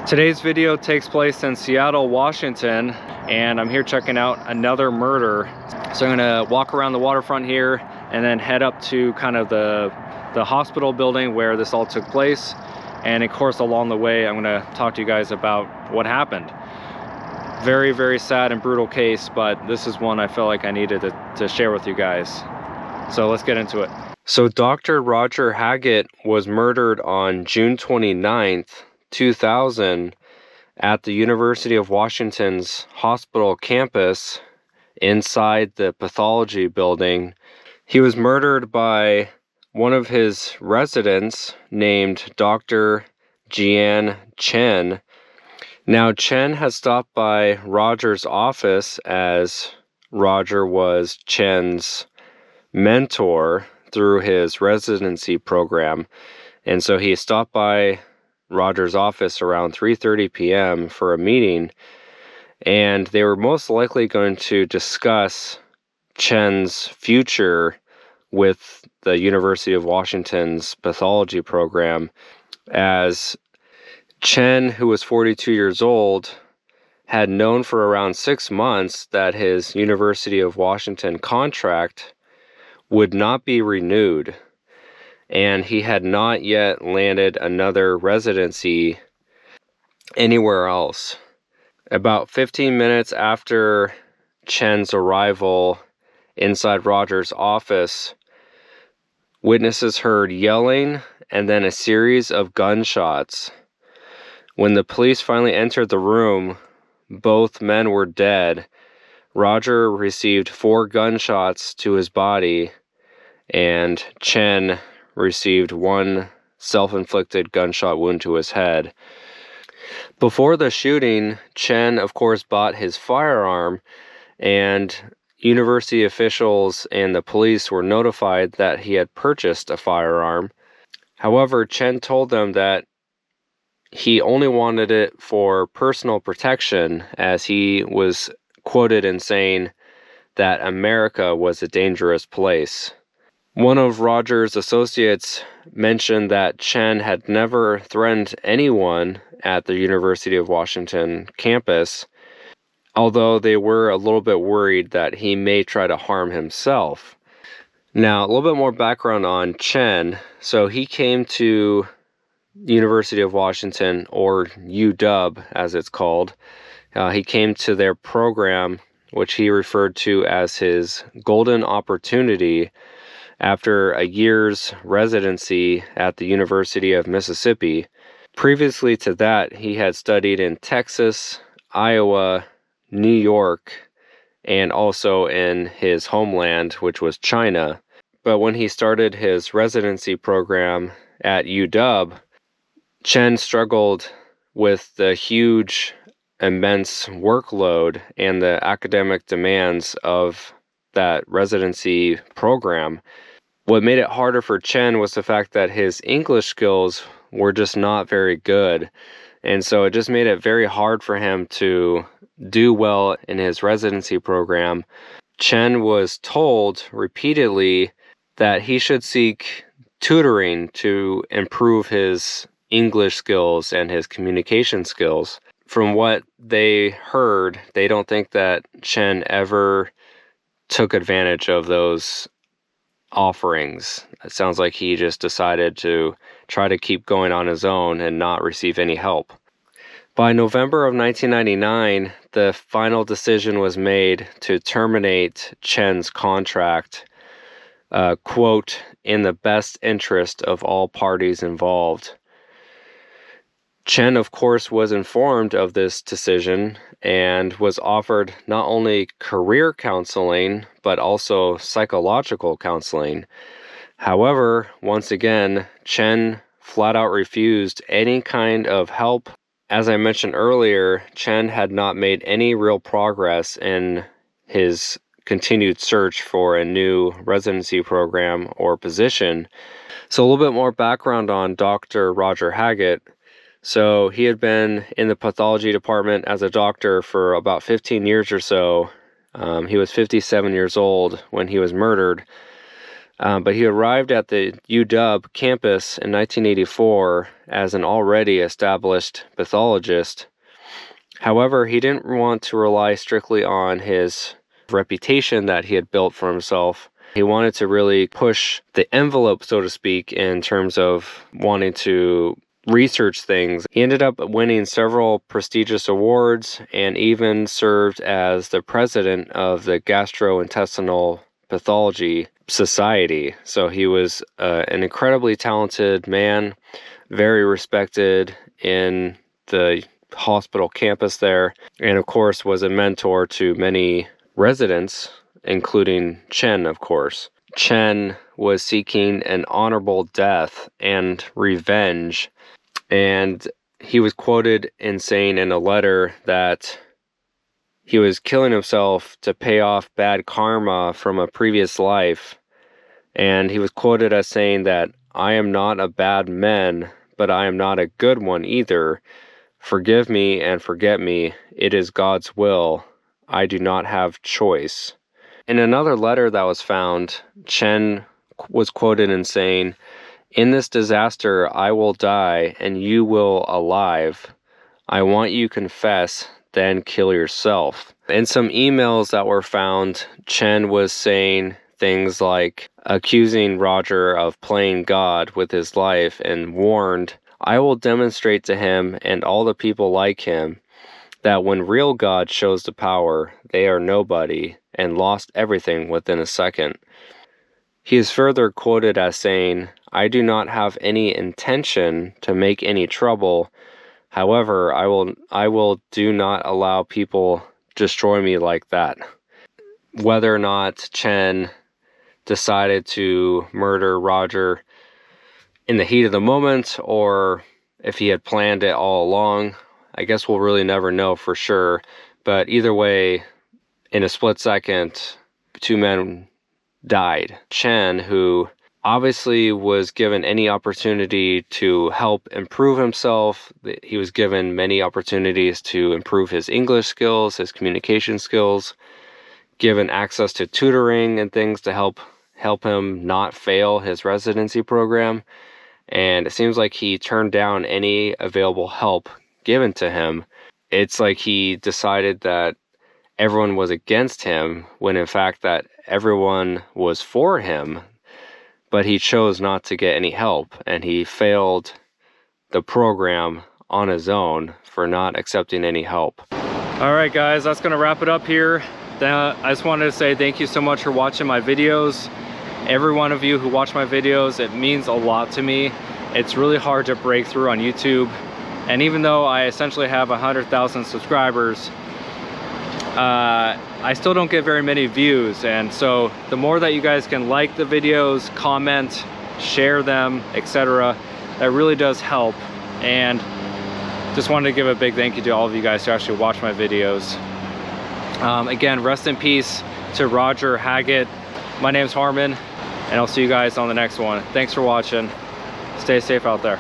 Today's video takes place in Seattle, Washington, and I'm here checking out another murder. So I'm gonna walk around the waterfront here and then head up to kind of the hospital building where this all took place. And of course, along the way, I'm gonna talk to you guys about what happened. Very, very sad and brutal case, but this is one I felt like I needed to share with you guys. So let's get into it. So Dr. Roger Haggett was murdered on June 29th, 2000 at the University of Washington's hospital campus inside the pathology building. He was murdered by one of his residents named Dr. Jian Chen. Now, Chen had stopped by Roger's office as Roger was Chen's mentor through his residency program. And so he stopped by Roger's office around 3:30 p.m. for a meeting, and they were most likely going to discuss Chen's future with the University of Washington's pathology program, as Chen, who was 42 years old, had known for around 6 months that his University of Washington contract would not be renewed, and he had not yet landed another residency anywhere else. About 15 minutes after Chen's arrival inside Roger's office, witnesses heard yelling and then a series of gunshots. When the police finally entered the room, both men were dead. Roger received 4 gunshots to his body, and Chen received 1 self-inflicted gunshot wound to his head. Before the shooting, Chen, of course, bought his firearm, and university officials and the police were notified that he had purchased a firearm. However, Chen told them that he only wanted it for personal protection, as he was quoted in saying that America was a dangerous place. One of Roger's associates mentioned that Chen had never threatened anyone at the University of Washington campus, although they were a little bit worried that he may try to harm himself. Now, a little bit more background on Chen. So he came to University of Washington, or UW as it's called. He came to their program, which he referred to as his golden opportunity, after a year's residency at the University of Mississippi. Previously to that, he had studied in Texas, Iowa, New York, and also in his homeland, which was China. But when he started his residency program at UW, Chen struggled with the huge, immense workload and the academic demands of that residency program. What made it harder for Chen was the fact that his English skills were just not very good. And so it just made it very hard for him to do well in his residency program. Chen was told repeatedly that he should seek tutoring to improve his English skills and his communication skills. From what they heard, they don't think that Chen ever took advantage of those offerings. It sounds like he just decided to try to keep going on his own and not receive any help. By November of 1999, the final decision was made to terminate Chen's contract, quote, in the best interest of all parties involved. Chen, of course, was informed of this decision and was offered not only career counseling, but also psychological counseling. However, once again, Chen flat out refused any kind of help. As I mentioned earlier, Chen had not made any real progress in his continued search for a new residency program or position. So a little bit more background on Dr. Roger Haggett. So he had been in the pathology department as a doctor for about 15 years or so. He was 57 years old when he was murdered. But he arrived at the UW campus in 1984 as an already established pathologist. However, he didn't want to rely strictly on his reputation that he had built for himself. He wanted to really push the envelope, so to speak, in terms of wanting to research things. He ended up winning several prestigious awards and even served as the president of the Gastrointestinal Pathology Society. So he was an incredibly talented man, very respected in the hospital campus there, and of course was a mentor to many residents, including Chen, of course. Chen was seeking an honorable death and revenge, and he was quoted in saying in a letter that he was killing himself to pay off bad karma from a previous life. And he was quoted as saying that, "I am not a bad man, but I am not a good one either. Forgive me and forget me. It is God's will. I do not have choice." In another letter that was found, Chen was quoted in saying, "In this disaster I will die and you will alive. I want you confess, then kill yourself." In some emails that were found, Chen was saying things like accusing Roger of playing God with his life and warned, "I will demonstrate to him and all the people like him that when real God shows the power, they are nobody and lost everything within a second." He is further quoted as saying, "I do not have any intention to make any trouble. However, I will do not allow people destroy me like that." Whether or not Chen decided to murder Roger in the heat of the moment, or if he had planned it all along, I guess we'll really never know for sure. But either way, in a split second, two men died. Chen, who obviously was given any opportunity to help improve himself, he was given many opportunities to improve his English skills, his communication skills, given access to tutoring and things to help him not fail his residency program. And it seems like he turned down any available help given to him. It's like he decided that everyone was against him, when in fact that everyone was for him, but he chose not to get any help, and he failed the program on his own for not accepting any help. All right, guys, that's gonna wrap it up here. I just wanted to say thank you so much for watching my videos. Every one of you who watch my videos, it means a lot to me. It's really hard to break through on YouTube. And even though I essentially have 100,000 subscribers, I still don't get very many views. And so the more that you guys can like the videos, comment, share them, etc., that really does help. And just wanted to give a big thank you to all of you guys who actually watch my videos. Again, rest in peace to Roger Haggett. My name's Harmon, and I'll see you guys on the next one. Thanks for watching. Stay safe out there.